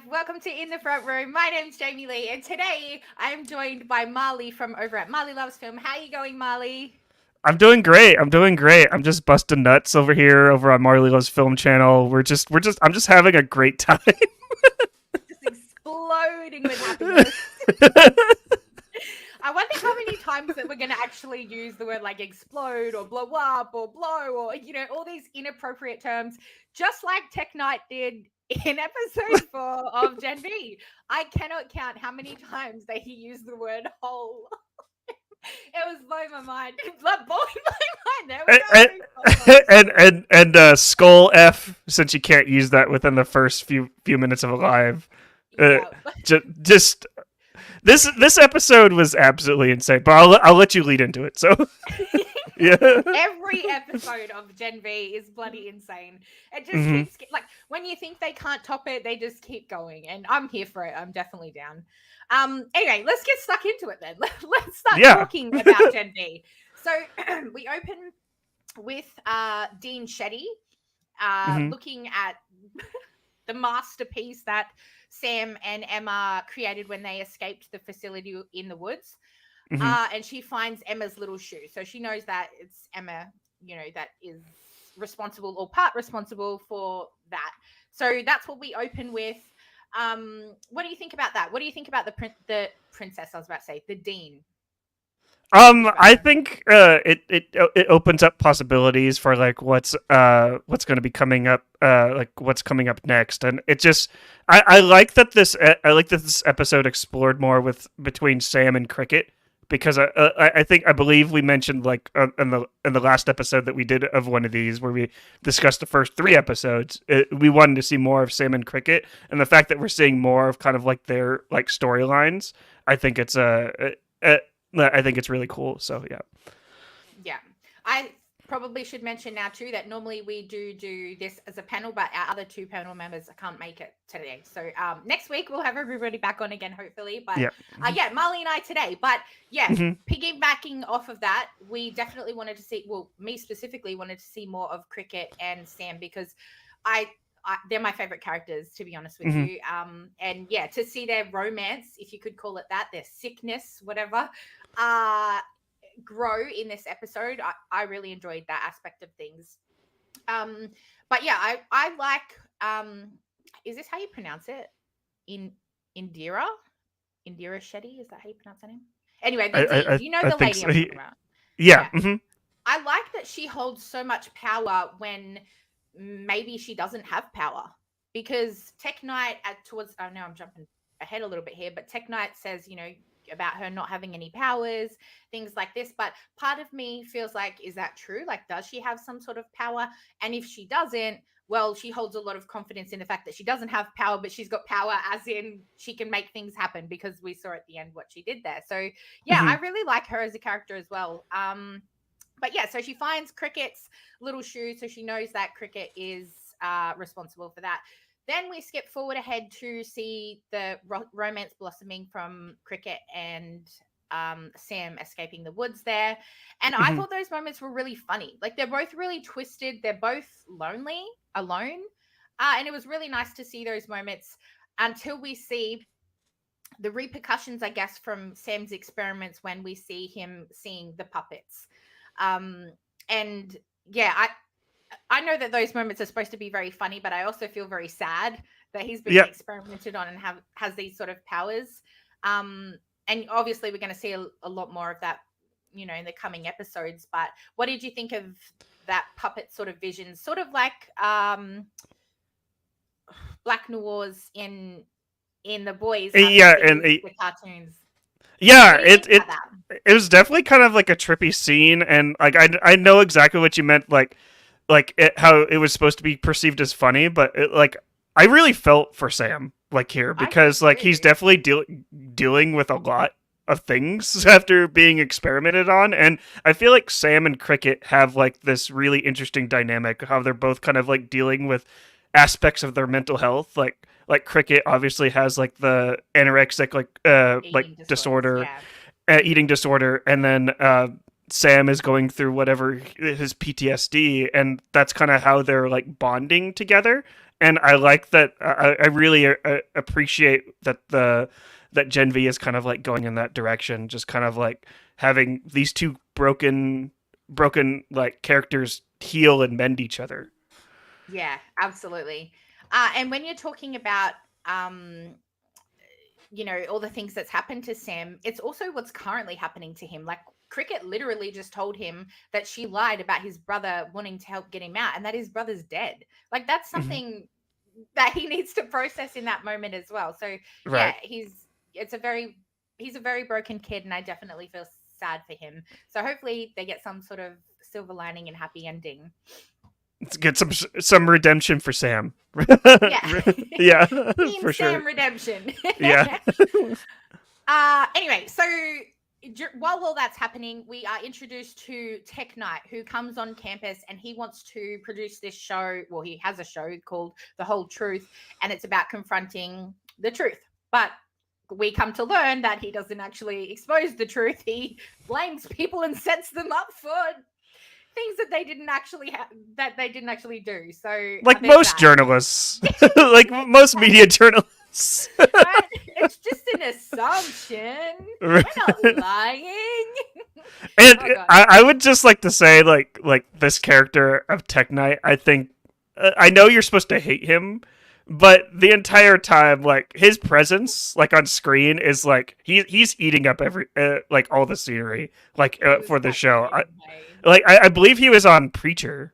Welcome to In the Front Room. My name's Jamie Lee, and today I'm joined by Marley from over at Marley Loves Film. How are you going, Marley? I'm doing great. I'm just busting nuts over here over on Marley Love's Film channel. I'm just having a great time. Just exploding with happiness. I wonder how many times that we're going to actually use the word like explode or blow up or blow or, all these inappropriate terms, just like tek-knight did in episode 4 of Gen V. I cannot count how many times that he used the word hole. It was blowing my mind. Blowing my mind. There we go. and skull F, since you can't use that within the first few minutes of a live. Yeah. Just this episode was absolutely insane. But I'll let you lead into it. So yeah. Every episode of Gen V is bloody insane. It just keeps like when you think they can't top it, they just keep going. And I'm here for it. I'm definitely down. Anyway, let's get stuck into it then. Let's start talking about Gen V. So we open with Dean Shetty looking at the masterpiece that Sam and Emma created when they escaped the facility in the woods. And she finds Emma's little shoe. So she knows that it's Emma, that is responsible or part responsible for that. So that's what we open with. What do you think about that? What do you think about the princess? I was about to say the dean. I think it opens up possibilities for like what's going to be coming up, like what's coming up next, and it just I like that this episode explored more between Sam and Cricket. Because I believe we mentioned like in the last episode that we did of one of these where we discussed the first 3 episodes, we wanted to see more of Sam and Cricket, and the fact that we're seeing more of kind of like their like storylines, I think it's really cool. So yeah, I probably should mention now too that normally we do this as a panel, but our other 2 panel members can't make it today. So next week we'll have everybody back on again, hopefully. But Marley and I today. But piggybacking off of that, we definitely wanted to see. Well, me specifically wanted to see more of Cricket and Sam because they're my favorite characters, to be honest with you. And to see their romance, if you could call it that, their sickness, whatever. Grow in this episode. I really enjoyed that aspect of things. But yeah, I like is this how you pronounce it? Indira Shetty, is that how you pronounce her name? Anyway, the lady so. I'm talking about. Yeah. I like that she holds so much power when maybe she doesn't have power, because tek-knight I know I'm jumping ahead a little bit here, but tek-knight says, about her not having any powers, things like this. But part of me feels like, is that true? Like, does she have some sort of power? And if she doesn't, well, she holds a lot of confidence in the fact that she doesn't have power, but she's got power as in she can make things happen, because we saw at the end what she did there. So I really like her as a character as well. But so she finds Cricket's little shoe, so she knows that Cricket is responsible for that. Then we skip forward ahead to see the romance blossoming from Cricket and Sam escaping the woods there. And I thought those moments were really funny. Like, they're both really twisted. They're both alone. And it was really nice to see those moments until we see the repercussions, I guess, from Sam's experiments when we see him seeing the puppets. I know that those moments are supposed to be very funny, but I also feel very sad that he's been experimented on and has these sort of powers. And obviously we're going to see a lot more of that, in the coming episodes. But what did you think of that puppet sort of vision? Sort of like Black Noir's in The Boys. And the cartoons. Yeah, it was definitely kind of like a trippy scene, and like I know exactly what you meant, how it was supposed to be perceived as funny, but I really felt for Sam here, because he's definitely dealing with a lot of things after being experimented on, and I feel like Sam and Cricket have this really interesting dynamic, how they're both kind of dealing with aspects of their mental health, like Cricket obviously has the anorexic disorder, eating disorder, and then Sam is going through whatever his PTSD, and that's kind of how they're bonding together. and I like that. I really appreciate that that Gen V is kind of like going in that direction, just kind of like having these two broken like characters heal and mend each other. Yeah, absolutely. And when you're talking about all the things that's happened to Sam, it's also what's currently happening to him. Like Cricket literally just told him that she lied about his brother wanting to help get him out and that his brother's dead. Like that's something that he needs to process in that moment as well. So yeah, Right. he's a very broken kid, and I definitely feel sad for him. So hopefully they get some sort of silver lining and happy ending. Let's get some redemption for Sam. Yeah. Yeah, Team for Sam sure. redemption. Yeah. Anyway, so while all that's happening, we are introduced to tek-knight, who comes on campus and he wants to produce this show. Well, he has a show called The Whole Truth, and it's about confronting the truth. But we come to learn that he doesn't actually expose the truth. He blames people and sets them up for things that they didn't actually do. So like most journalists, like most media journalists. Right? It's just an assumption. We're not lying. And I would just like to say, like this character of tek-knight, I think, I know you're supposed to hate him, but the entire time, like his presence, like on screen, is like he's eating up every like all the scenery, like for the show. I believe he was on Preacher,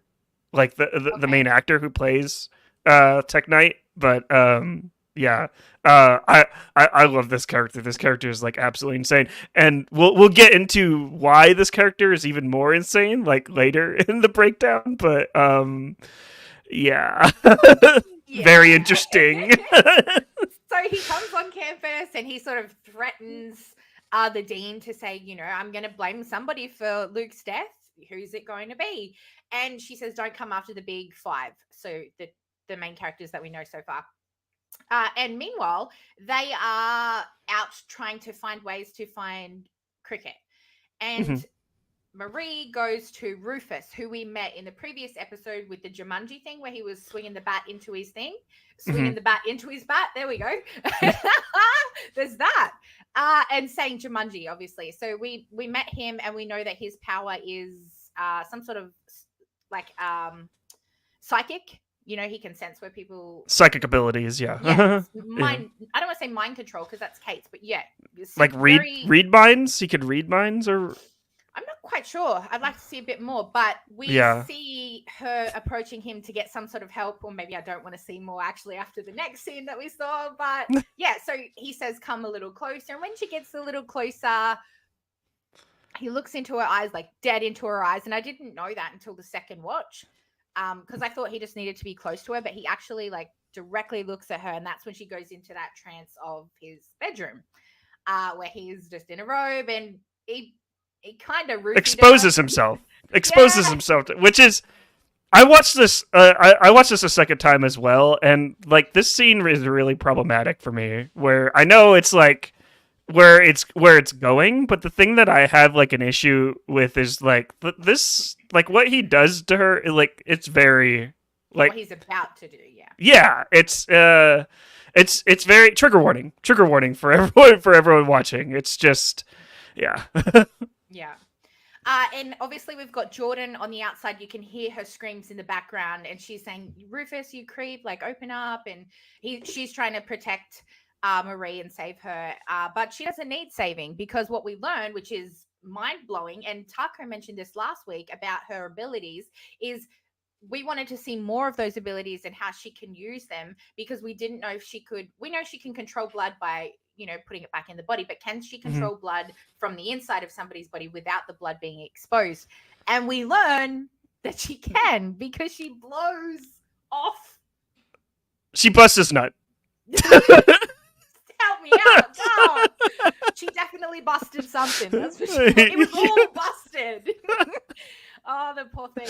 like the main actor who plays tek-knight, but yeah. I love this character. This character is like absolutely insane, and we'll get into why this character is even more insane like later in the breakdown. But yeah, very interesting. So he comes on campus and he sort of threatens the dean to say, I'm going to blame somebody for Luke's death. Who's it going to be? And she says, don't come after the big five. So the main characters that we know so far. And meanwhile, they are out trying to find ways to find Cricket. And Marie goes to Rufus, who we met in the previous episode with the Jumanji thing, where he was swinging the bat into his thing. Swinging the bat into his bat. There we go. There's that. And saying Jumanji, obviously. So we met him, and we know that his power is some sort of like psychic. He can sense where people... Psychic abilities, yeah. Yeah, mind. I don't want to say mind control because that's Kate's, but yeah. Like read minds? He could read minds, or... I'm not quite sure. I'd like to see a bit more, but we see her approaching him to get some sort of help, or maybe I don't want to see more actually after the next scene that we saw, but yeah, so he says, come a little closer, and when she gets a little closer, he looks into her eyes, like dead into her eyes, and I didn't know that until the second watch. Because I thought he just needed to be close to her, but he actually like directly looks at her, and that's when she goes into that trance of his bedroom, where he's just in a robe, and he kind of exposes himself, which is, I watched this a second time as well, and like this scene is really problematic for me. Where I know it's like where it's going, but the thing that I have like an issue with is like this, like what he does to her, like it's very like what he's about to do. Yeah, it's very trigger warning for everyone watching. It's just yeah. Yeah. And obviously we've got Jordan on the outside. You can hear her screams in the background, and she's saying, Rufus, you creep, like open up. And she's trying to protect Marie and save her, but she doesn't need saving, because what we learned, which is mind-blowing, and Taco mentioned this last week about her abilities, is we wanted to see more of those abilities and how she can use them, because we didn't know if she could. We know she can control blood by putting it back in the body, but can she control blood from the inside of somebody's body without the blood being exposed? And we learn that she can, because she blows off. She busts his nut. Help me out. God. She definitely busted something. That's for sure. It was all busted. Oh, the poor thing.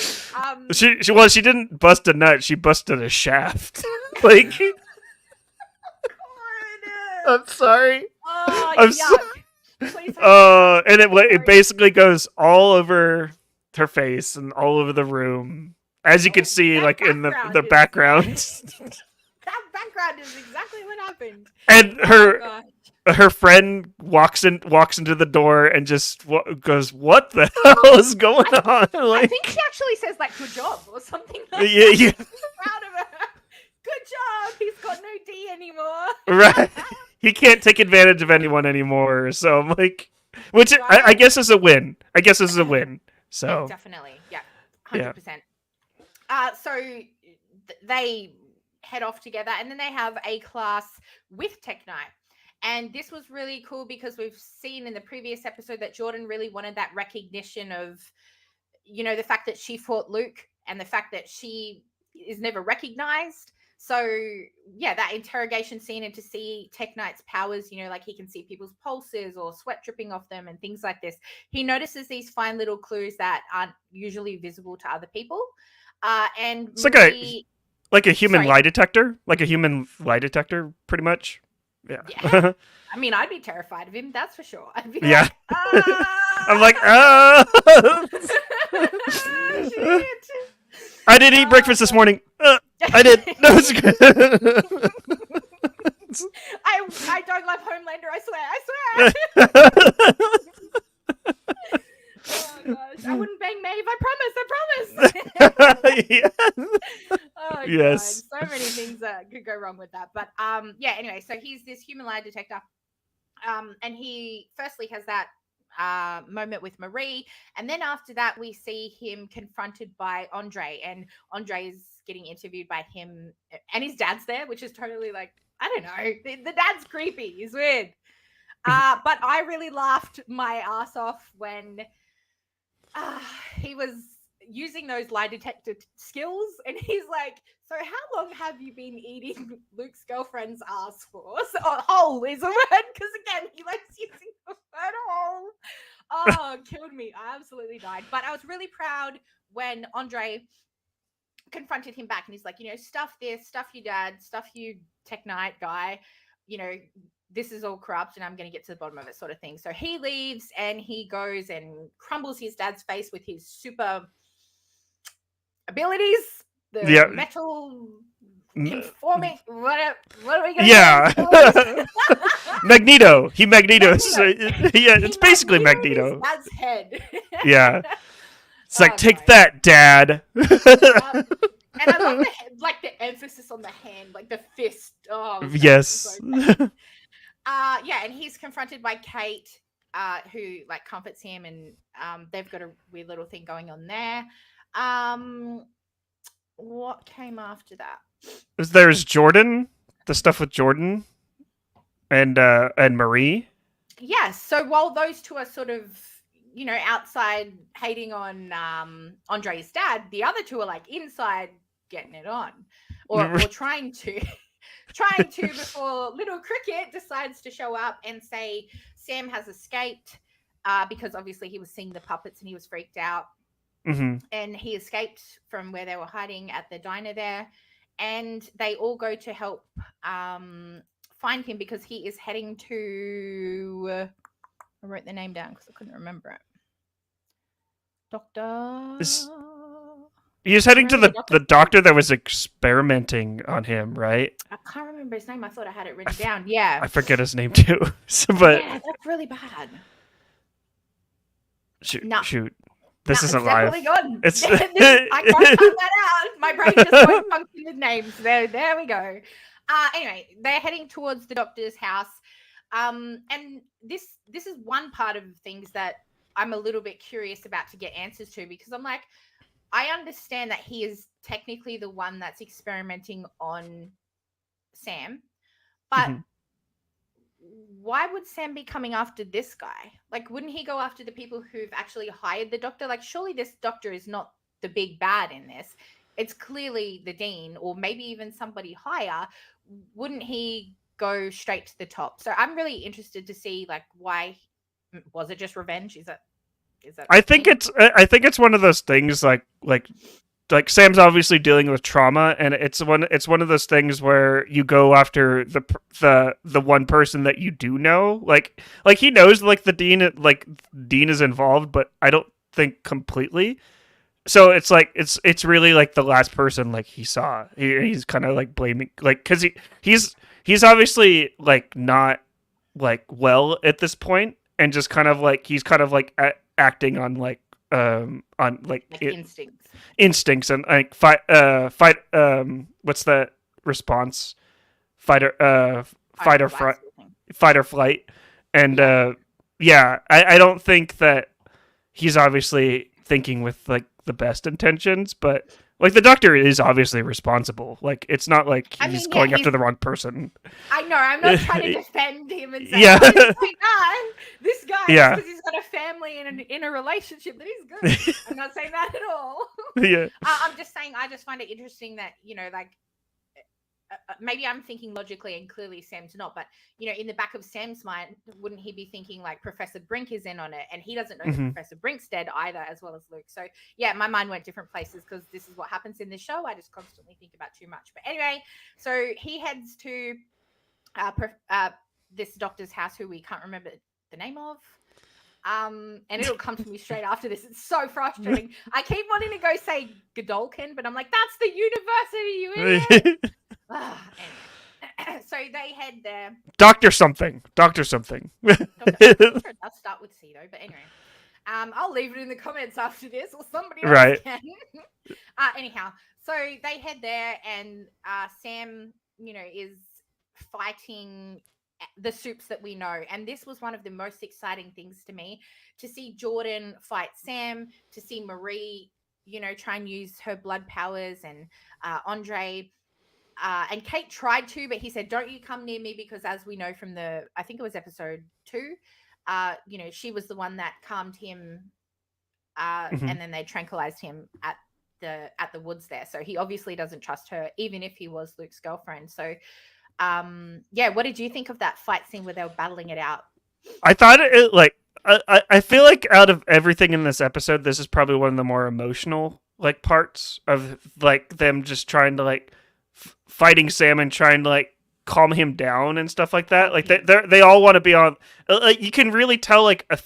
She didn't bust a nut. She busted a shaft. Like, I'm sorry. Oh, I'm yuck. And it basically goes all over her face and all over the room. as you can see, that like in the background is- background. That background is exactly what happened. And Oh my gosh. her friend walks into the door and just goes, "What the hell is going on?" I Like, think she actually says like "good job" or something. Like yeah, that. yeah, Proud of her. Good job. He's got no D anymore. right. He can't take advantage of anyone anymore. So I'm like, which I guess is a win. I guess this is a win. So yeah, definitely, yeah, 100%. So they head off together, and then they have a class with tek-knight. And this was really cool because we've seen in the previous episode that Jordan really wanted that recognition of, you know, the fact that she fought Luke and the fact that she is never recognized. So yeah, that interrogation scene, and to see tek-knight's powers, you know, like he can see people's pulses or sweat dripping off them and things like this. He notices these fine little clues that aren't usually visible to other people. And it's Marie, like a human lie detector, pretty much. Yeah. I mean, I'd be terrified of him, that's for sure. I'd be yeah. like, I'm like, shit. I didn't eat breakfast this morning. I did. No, it's good. I don't love Homelander. I swear. Oh gosh, I wouldn't bang Maeve. I promise. Yeah. Oh yes. God, so many things that could go wrong with that. But yeah. Anyway, so he's this human lie detector, and he firstly has that moment with Marie, and then after that we see him confronted by Andre, and Andre is getting interviewed by him, and his dad's there, which is totally like, I don't know, the dad's creepy, he's weird. But I really laughed my ass off when he was using those lie detector skills, and he's like, so how long have you been eating Luke's girlfriend's ass for? So, hole is a word, because again, he likes using the word hole. Oh, killed me. I absolutely died. But I was really proud when Andre confronted him back, and he's like, you know, stuff this, stuff your dad, stuff you tek-knight guy, you know, this is all corrupt and I'm going to get to the bottom of it, sort of thing. So he leaves and he goes and crumbles his dad's face with his super abilities, the metal conforming, what are we going to Magneto. He Magnetos. Yeah, it's basically Magneto. Dad's head. Yeah. It's like, take that, Dad. And I love the emphasis on the hand, like the fist. Oh, yes. So yeah, and he's confronted by Kate, who like comforts him, and they've got a weird little thing going on there. What came after that? There's Jordan, the stuff with Jordan and Marie. Yes. So while those two are sort of, you know, outside hating on Andre's dad, the other two are like inside getting it on, or trying to before little Cricket decides to show up and say Sam has escaped, because obviously he was seeing the puppets and he was freaked out. Mm-hmm. And he escaped from where they were hiding at the diner there, and they all go to help find him, because he is heading to I wrote the name down because I couldn't remember it. He was heading to the doctor that was experimenting on him, right? I can't remember his name. I thought I had it written down. Yeah. I forget his name too. But yeah, that's really bad. Shoot. This isn't live. Gone. I can't find that out. My brain just won't function with names. There we go. Anyway, they're heading towards the doctor's house. And this is one part of things that I'm a little bit curious about to get answers to, because I'm like, I understand that he is technically the one that's experimenting on Sam, but why would Sam be coming after this guy? Like, wouldn't he go after the people who've actually hired the doctor? Like, surely this doctor is not the big bad in this. It's clearly the dean, or maybe even somebody higher. Wouldn't he go straight to the top? So I'm really interested to see, like, why. Was it just revenge? Is that I think it's one of those things like Sam's obviously dealing with trauma, and it's one of those things where you go after the one person that you do know. Like he knows like the dean is involved, but I don't think completely. so it's like it's really like the last person like he saw. He's kind of like blaming like because he's obviously like not like well at this point, and just kind of like he's kind of like acting on like instincts and like fight what's that response, fight or fight or flight, fight or flight. And yeah, I don't think that he's obviously thinking with like the best intentions, but like the doctor is obviously responsible. Like it's not like he's going after the wrong person. I know. I'm not trying to defend him and say, yeah, this guy because he's got a family and in a relationship that he's good. I'm not saying that at all. Yeah. I'm just saying I just find it interesting that like. Maybe I'm thinking logically and clearly Sam's not, but in the back of Sam's mind, wouldn't he be thinking like Professor Brink is in on it, and he doesn't know that Professor Brink's dead either, as well as Luke. So yeah, my mind went different places because this is what happens in the show. I just constantly think about too much. But anyway, so he heads to this doctor's house, who we can't remember the name of. And it'll come to me straight after this. It's so frustrating. I keep wanting to go say Godolkin, but I'm like, that's the university, you idiot. So they head there. Doctor something. Doctor something. Doctor, it does start with C though, but anyway. I'll leave it in the comments after this, or somebody else can. Anyhow, so they head there, and Sam, is fighting the Supes that we know, and this was one of the most exciting things to me, to see Jordan fight Sam, to see Marie, try and use her blood powers, and Andre. And Kate tried to, but he said, don't you come near me, because as we know from I think it was episode 2, she was the one that calmed him, and then they tranquilized him at the woods there. So he obviously doesn't trust her, even if he was Luke's girlfriend. So, what did you think of that fight scene where they were battling it out? I thought it like, I feel like out of everything in this episode, this is probably one of the more emotional like parts of like them just trying to like fighting Sam and trying to like calm him down and stuff like that. Like they all want to be on. Like you can really tell like I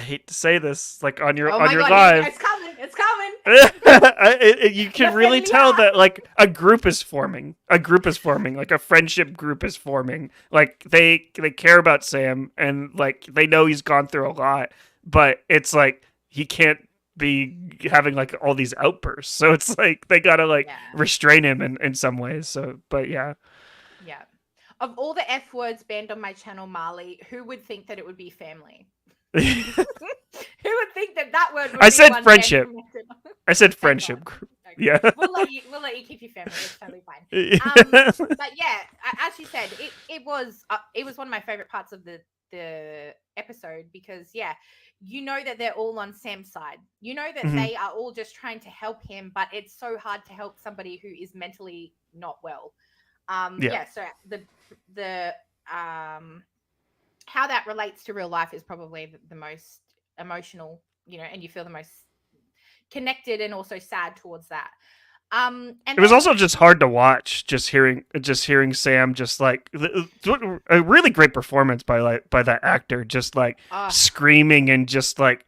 hate to say this, like on your live. It's coming. It's coming. You can really tell that like a group is forming. Like a friendship group is forming. Like they care about Sam, and like they know he's gone through a lot, but it's like he can't be having like all these outbursts, so it's like they gotta like restrain him in some ways. So but yeah, of all the F words banned on my channel, Marley, who would think that it would be family? Who would think that word would I said friendship. I said friendship group. Okay. Yeah, we'll let you keep your family. It's totally fine. But yeah, as you said, it was one of my favorite parts of the episode, because that they're all on Sam's side. That they are all just trying to help him, but it's so hard to help somebody who is mentally not well. So the how that relates to real life is probably the most emotional, and you feel the most connected and also sad towards that. And it was also just hard to watch, just hearing Sam just like a really great performance by that actor, just like screaming and just like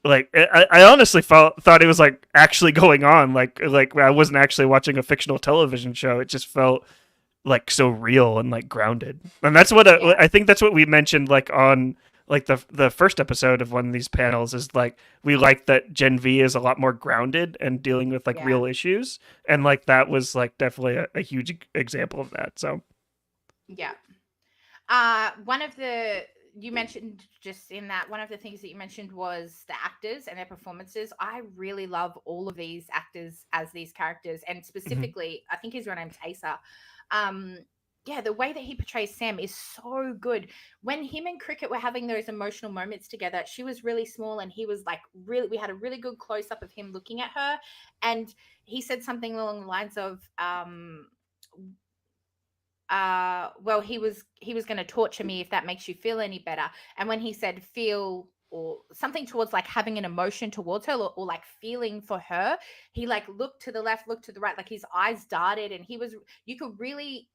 I honestly thought it was like actually going on, like I wasn't actually watching a fictional television show. It just felt like so real and like grounded, and that's what I think that's what we mentioned like on like the first episode of one of these panels, is like we like that Gen V is a lot more grounded and dealing with like real issues, and like that was like definitely a huge example of that. So one of the you mentioned just in that, one of the things that you mentioned was the actors and their performances. I really love all of these actors as these characters, and specifically I think his real name's Asa. The way that he portrays Sam is so good. When him and Cricket were having those emotional moments together, she was really small and he was like we had a really good close up of him looking at her, and he said something along the lines of he was going to torture me if that makes you feel any better. And when he said feel, or something towards like having an emotion towards her, or like feeling for her, he like looked to the left, looked to the right, like his eyes darted, and you could really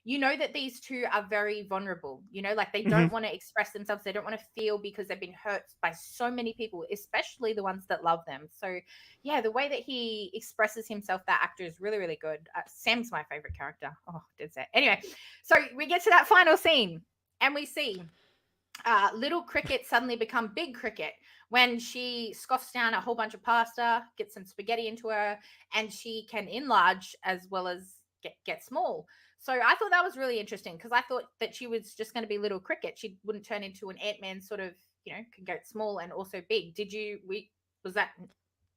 you know that these two are very vulnerable, you know, like they don't want to express themselves, they don't want to feel, because they've been hurt by so many people, especially the ones that love them. So yeah, the way that he expresses himself, that actor, is really, really good. Sam's my favorite character. Oh, did that. Anyway, so we get to that final scene and we see little Cricket suddenly become big Cricket when she scoffs down a whole bunch of pasta, gets some spaghetti into her, and she can enlarge as well as get small. So I thought that was really interesting, because I thought that she was just going to be little Cricket. She wouldn't turn into an Ant-Man sort of, you know, could get small and also big. Was that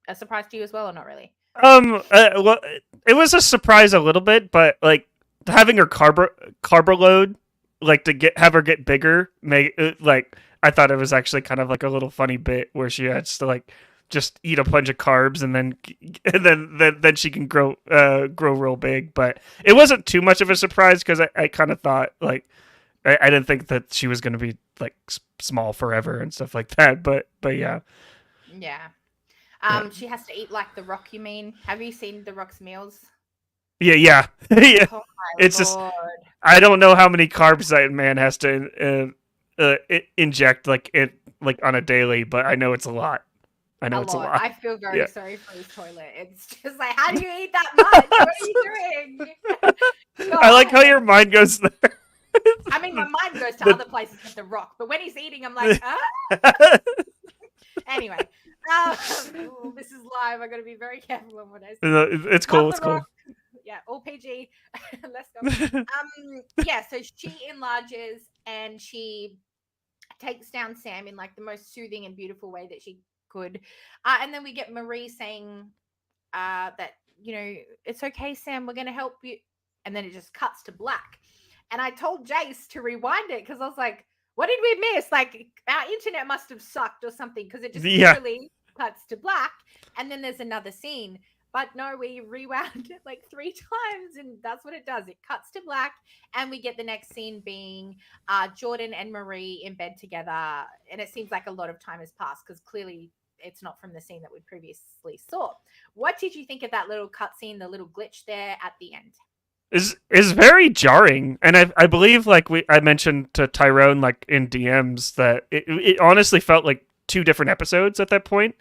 a surprise to you as well, or not really? Well, it was a surprise a little bit, but like having her carbo load, like to have her get bigger, like I thought it was actually kind of like a little funny bit where she has to like just eat a bunch of carbs and then she can grow real big. But it wasn't too much of a surprise, because I kind of thought like I didn't think that she was going to be like small forever and stuff like that. But yeah. She has to eat like The Rock. You mean? Have you seen The Rock's meals? Yeah. Yeah. Oh it's Lord. just I don't know how many carbs that man has to inject like on a daily, but I know it's a lot. It's a lot. I feel very sorry for his toilet. It's just like, how do you eat that much? What are you doing? I like how your mind goes there. I mean, my mind goes to other places with The Rock, but when he's eating, I'm like, Anyway, this is live. I got to be very careful on what I say. It's cool. It's cool. Yeah, all PG. Let's go. So she enlarges and she takes down Sam in like the most soothing and beautiful way that she could. And then we get Marie saying that, you know, it's okay, Sam, we're going to help you. And then it just cuts to black. And I told Jace to rewind it, because I was like, what did we miss? Like, our internet must have sucked or something, because it just literally cuts to black. And then there's another scene. But no, we rewound it like 3 times, and that's what it does. It cuts to black, and we get the next scene being Jordan and Marie in bed together. And it seems like a lot of time has passed, because clearly it's not from the scene that we previously saw. What did you think of that little cut scene, the little glitch there at the end? Is very jarring, and I believe like I mentioned to Tyrone like in DMs that it honestly felt like 2 different episodes at that point.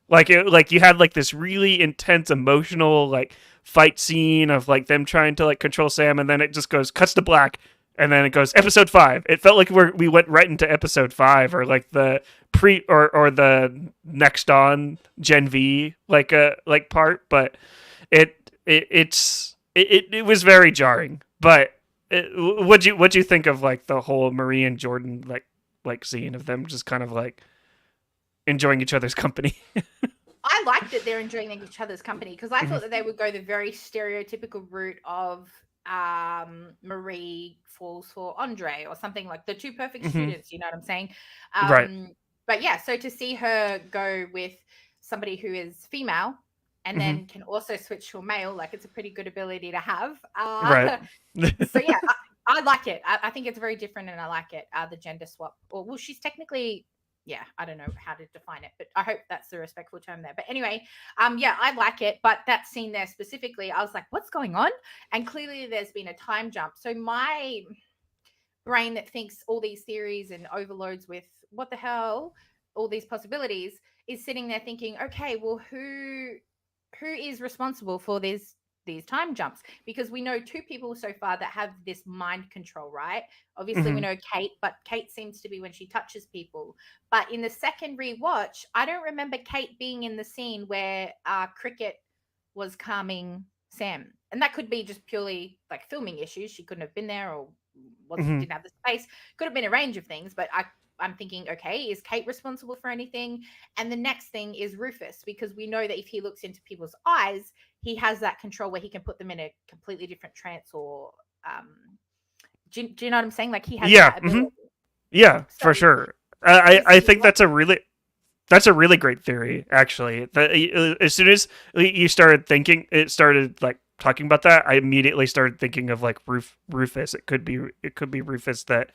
Like you had like this really intense emotional like fight scene of like them trying to like control Sam, and then it just cuts to black, and then it goes episode 5. It felt like we went right into episode 5, or like the or the next on Gen V like part, but it was very jarring. But what'd you think of like the whole Marie and Jordan like scene of them just kind of like enjoying each other's company? I liked that they're enjoying each other's company, because I thought that they would go the very stereotypical route of Marie falls for Andre or something, like the 2 perfect students, you know what I'm saying? Right. But yeah, so to see her go with somebody who is female and then can also switch to a male, like it's a pretty good ability to have. Right. So yeah, I like it. I think it's very different, and I like it. The gender swap. Well, she's technically, I don't know how to define it, but I hope that's the respectful term there. But anyway, I like it. But that scene there specifically, I was like, what's going on? And clearly there's been a time jump. So my brain that thinks all these theories and overloads with what the hell, all these possibilities, is sitting there thinking, okay, well, who is responsible for these time jumps? Because we know 2 people so far that have this mind control, right? Obviously we know Kate, but Kate seems to be when she touches people. But in the second rewatch, I don't remember Kate being in the scene where Cricket was calming Sam. And that could be just purely like filming issues. She couldn't have been there, or didn't have the space. Could have been a range of things, but I'm thinking, okay, is Kate responsible for anything? And the next thing is Rufus, because we know that if he looks into people's eyes, he has that control where he can put them in a completely different trance, or do you know what I'm saying? Like he has that ability. Yeah, so, for sure. I think that's a really great theory, actually. As soon as you started like talking about that, I immediately started thinking of like Rufus. It could be Rufus that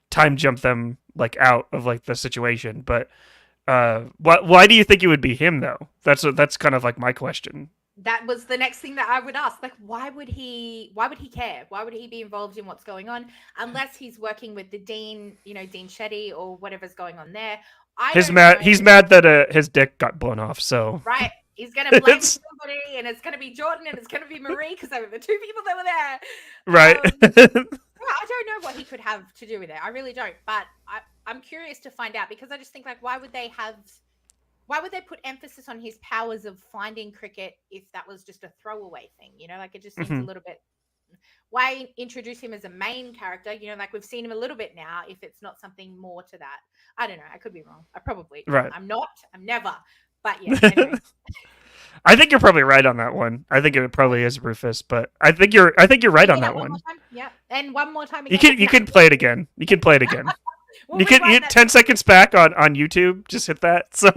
time jump them like out of like the situation. But why do you think it would be him though? That's kind of like my question. that was the next thing that I would ask. Like, why would he care? Why would he be involved in what's going on? Unless he's working with the dean, Dean Shetty or whatever's going on there. I don't know. He's mad that his dick got blown off, so. Right. He's going to blame somebody, and it's going to be Jordan, and it's going to be Marie, because they were the two people that were there. Right. I don't know what he could have to do with it. I really don't. But I'm curious to find out, because I just think, like, why would they put emphasis on his powers of finding cricket if that was just a throwaway thing? Like, it just seems a little bit. Why introduce him as a main character? Like, we've seen him a little bit now. If it's not something more to that, I don't know. I could be wrong. I probably. Right. I'm not. I'm never. But yeah. Anyway. I think you're probably right on that one. I think it probably is Rufus, but I think you're right on that one. Yeah, and one more time again. You can play it again. You can play it again. You 10 seconds back on YouTube. Just hit that. So.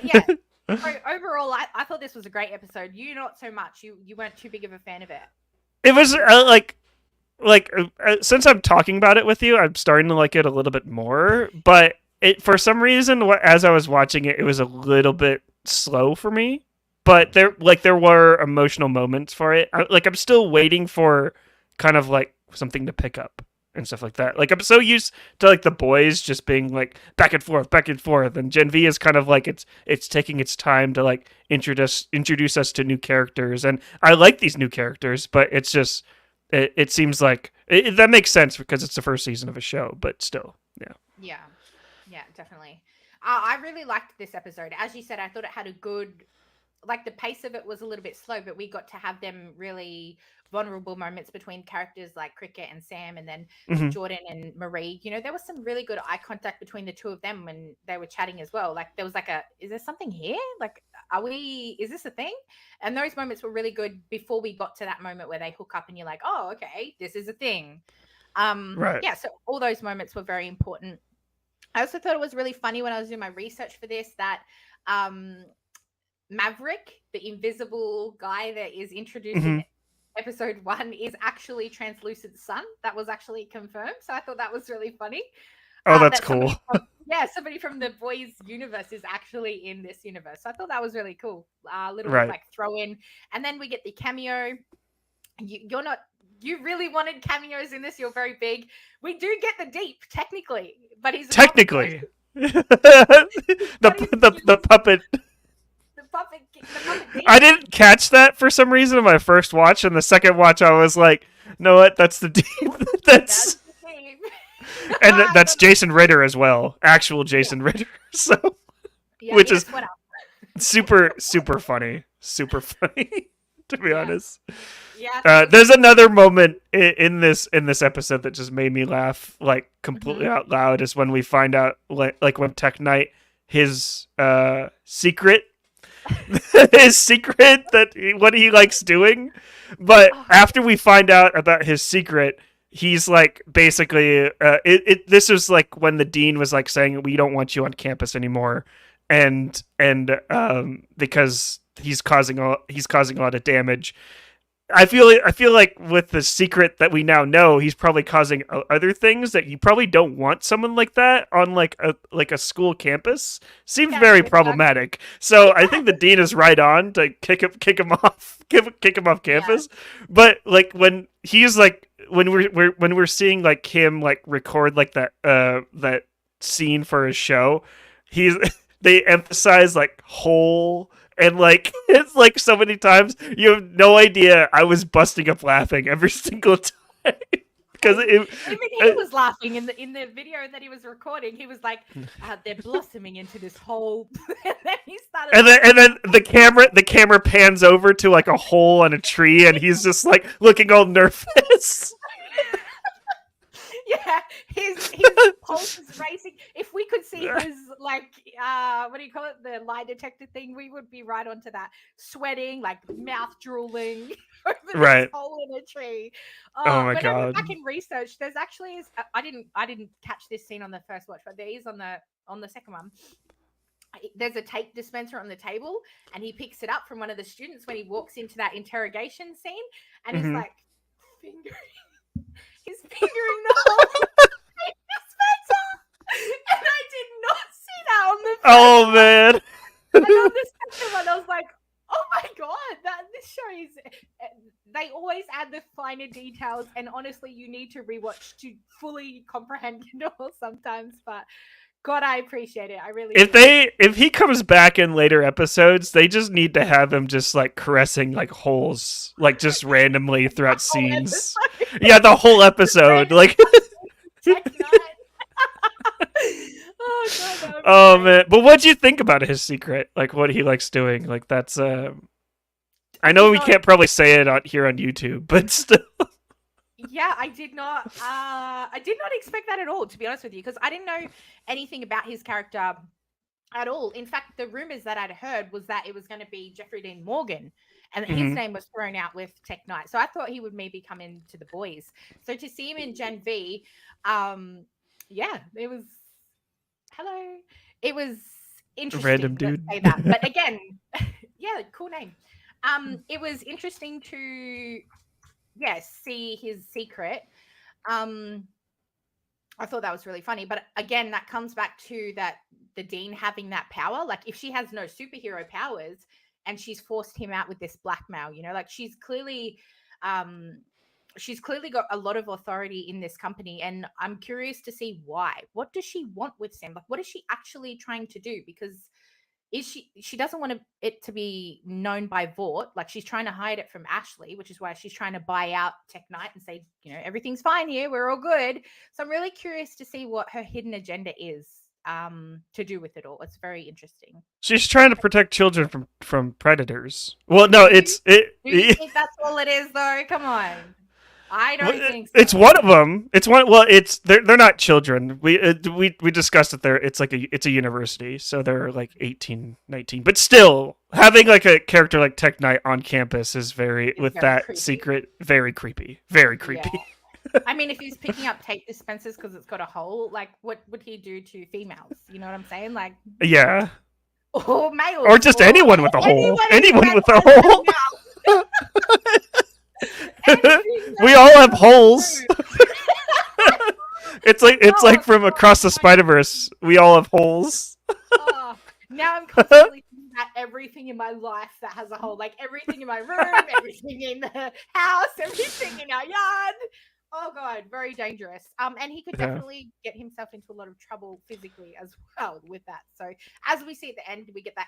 Yeah. So overall, I thought this was a great episode. You not so much. You weren't too big of a fan of it. It was since I'm talking about it with you, I'm starting to like it a little bit more. But for some reason, as I was watching it, it was a little bit slow for me. But there were emotional moments for it. I'm still waiting for kind of like something to pick up and stuff like that. Like, I'm so used to like the boys just being like back and forth, and Gen V is kind of like it's taking its time to like introduce us to new characters, and I like these new characters, but it's just it seems like that makes sense because it's the first season of a show, but still, yeah, definitely. I really liked this episode. As you said, I thought it had a good, like, the pace of it was a little bit slow, but we got to have them really vulnerable moments between characters like Cricket and Sam, and then Jordan and Marie. There was some really good eye contact between the two of them when they were chatting as well. Like, there was like is there something here? Like, is this a thing? And those moments were really good before we got to that moment where they hook up and you're like, oh, okay, this is a thing. Right. Yeah, so all those moments were very important. I also thought it was really funny when I was doing my research for this that Maverick, the invisible guy that is introduced in episode 1, is actually Translucent's son. That was actually confirmed. So I thought that was really funny. Oh, that's cool. Somebody from the boys' universe is actually in this universe. So I thought that was really cool. Little like throw in. And then we get the cameo. You really wanted cameos in this. You're very big. We do get the Deep, technically, but he's technically the puppet. The puppet Deep. I didn't catch that for some reason in my first watch, and the second watch I was like, "No, what? That's the Deep. That's the Deep." And that's Jason Ritter as well, actual Jason Ritter. So, which is super funny, to be honest. Yeah. There's another moment in this episode that just made me laugh like completely out loud. Is when we find out like when tek-knight his secret that what he likes doing, but after we find out about his secret, he's like basically this was like when the dean was like saying we don't want you on campus anymore, and because he's causing a lot of damage. I feel like with the secret that we now know, he's probably causing other things that you probably don't want someone like that on like a school campus. Seems very problematic. So I think the dean is right on to kick him off campus. Yeah. But like when he's like when we're seeing like him like record like that scene for his show, they emphasize like whole. And like it's like so many times you have no idea. I was busting up laughing every single time because even he was laughing in the video that he was recording. He was like, "They're blossoming into this whole." And then he started. And then the camera pans over to like a hole on a tree, and he's just like looking all nervous. Yeah, his pulse is racing. If we could see his like what do you call it, the lie detector thing, we would be right onto that. Sweating, like mouth drooling over this hole in a tree. Oh my god! Back in research, there's actually I didn't catch this scene on the first watch, but there is on the second one. There's a tape dispenser on the table, and he picks it up from one of the students when he walks into that interrogation scene, and he's like fingering. He's fingering the whole dispenser, and I did not see that on the. Oh man! And on the second one, I was like, oh my god, this show is. They always add the finer details, and honestly, you need to rewatch to fully comprehend it all sometimes. But God, I appreciate it. I really. If he comes back in later episodes, they just need to have him just like caressing like holes, like just randomly throughout scenes. Yeah, the whole episode, like. Oh god. Oh man, but what do you think about his secret? Like what he likes doing? Like that's I know we can't probably say it here on YouTube, but still. Yeah, I did not expect that at all, to be honest with you, because I didn't know anything about his character at all. In fact, the rumors that I'd heard was that it was going to be Jeffrey Dean Morgan, and his name was thrown out with tek-knight. So I thought he would maybe come into the boys. So to see him in Gen V, yeah, it was. Hello, it was interesting. Random dude. Say that, but again, yeah, cool name. It was interesting to. Yes, see his secret. I thought that was really funny, but again, that comes back to that the Dean having that power. Like, if she has no superhero powers and she's forced him out with this blackmail, like she's clearly got a lot of authority in this company, and I'm curious to see why. What does she want with Sam? Like, what is she actually trying to do? Because she doesn't want it to be known by Vought. Like, she's trying to hide it from Ashley, which is why she's trying to buy out tek-knight and say, everything's fine here, we're all good. So I'm really curious to see what her hidden agenda is to do with it all. It's very interesting. She's trying to protect children from predators. Well, no, do you think that's all it is, though? Come on. I don't think so. It's one of them. It's one. Well, they're not children. We discussed it there. It's it's a university, so they're like 18, 19. But still, having like a character like tek-knight on campus is very that creepy. Secret, very creepy. Very creepy. Yeah. I mean, if he's picking up tape dispensers because it's got a hole, like what would he do to females? You know what I'm saying? Like, yeah. Or males. Or just anyone with a hole. Anyone with a hole. We all have holes. It's like from Across the Spider-Verse. We all have holes. Now I'm constantly thinking about everything in my life that has a hole. Like everything in my room, everything in the house, everything in our yard. Oh god, very dangerous. And he could definitely get himself into a lot of trouble physically as well with that. So as we see at the end, we get that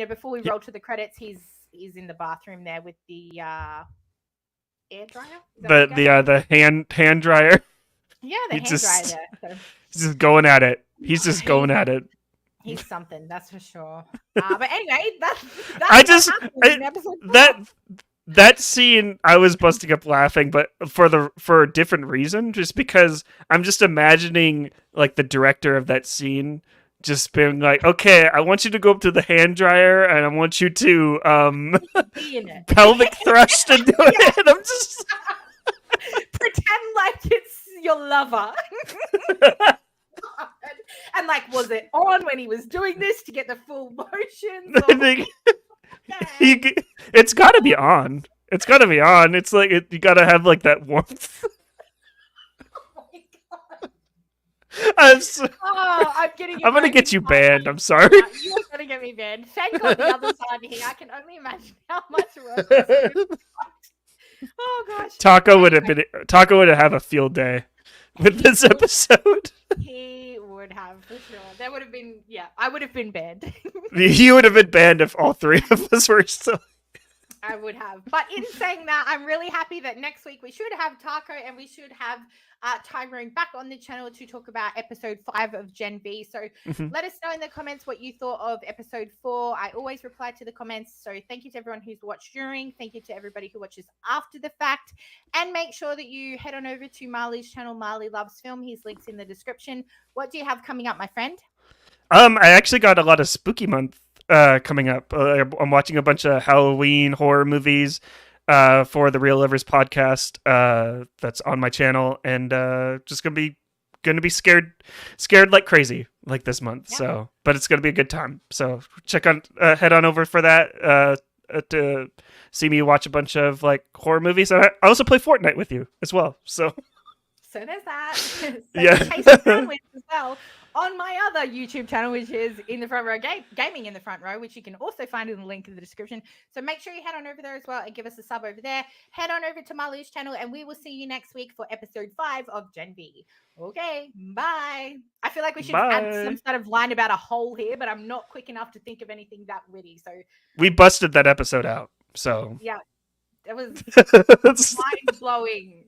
before we roll to the credits, he's in the bathroom there with the air dryer. The hand dryer. Yeah, the hand dryer there. So. He's just going at it. He's just going at it. He's something, that's for sure. But anyway, that's that scene, I was busting up laughing, but for a different reason, just because I'm just imagining like the director of that scene just being like, okay, I want you to go up to the hand dryer and I want you to pelvic thrust into it. And I'm just pretend like it's your lover. And like, was it on when he was doing this to get the full motions? It's got to be on. It's got to be on. It's like you got to have like that warmth. I'm gonna get you banned. I'm sorry. You're gonna get me banned. Thank God the others aren't here. I can only imagine how much work. Oh gosh. Taco would have a field day with this episode. He would have for sure. There would have been I would have been banned. He would have been banned if all three of us were still. I would have. But in saying that, I'm really happy that next week we should have Taco and we should have Tyrone back on the channel to talk about episode 5 of Gen V. So let us know in the comments what you thought of episode 4. I always reply to the comments. So thank you to everyone who's watched during. Thank you to everybody who watches after the fact. And make sure that you head on over to Marley's channel, Marley Loves Film. His link's in the description. What do you have coming up, my friend? I actually got a lot of spooky month coming up. I'm watching a bunch of Halloween horror movies for the Real Livers podcast that's on my channel, and just gonna be scared like crazy like this month. Yeah. So, but it's gonna be a good time. So head on over for that to see me watch a bunch of like horror movies, and I also play Fortnite with you as well. So So there's that. So Yeah. Taste of Sandwich as well on my other YouTube channel, which is In the Front Row Gaming in the Front Row, which you can also find in the link in the description. So make sure you head on over there as well and give us a sub over there. Head on over to Marlu's channel, and we will see you next week for episode 5 of Gen V. Okay, bye. I feel like we should add some sort of line about a hole here, but I'm not quick enough to think of anything that witty. So we busted that episode out. So yeah, it was mind blowing.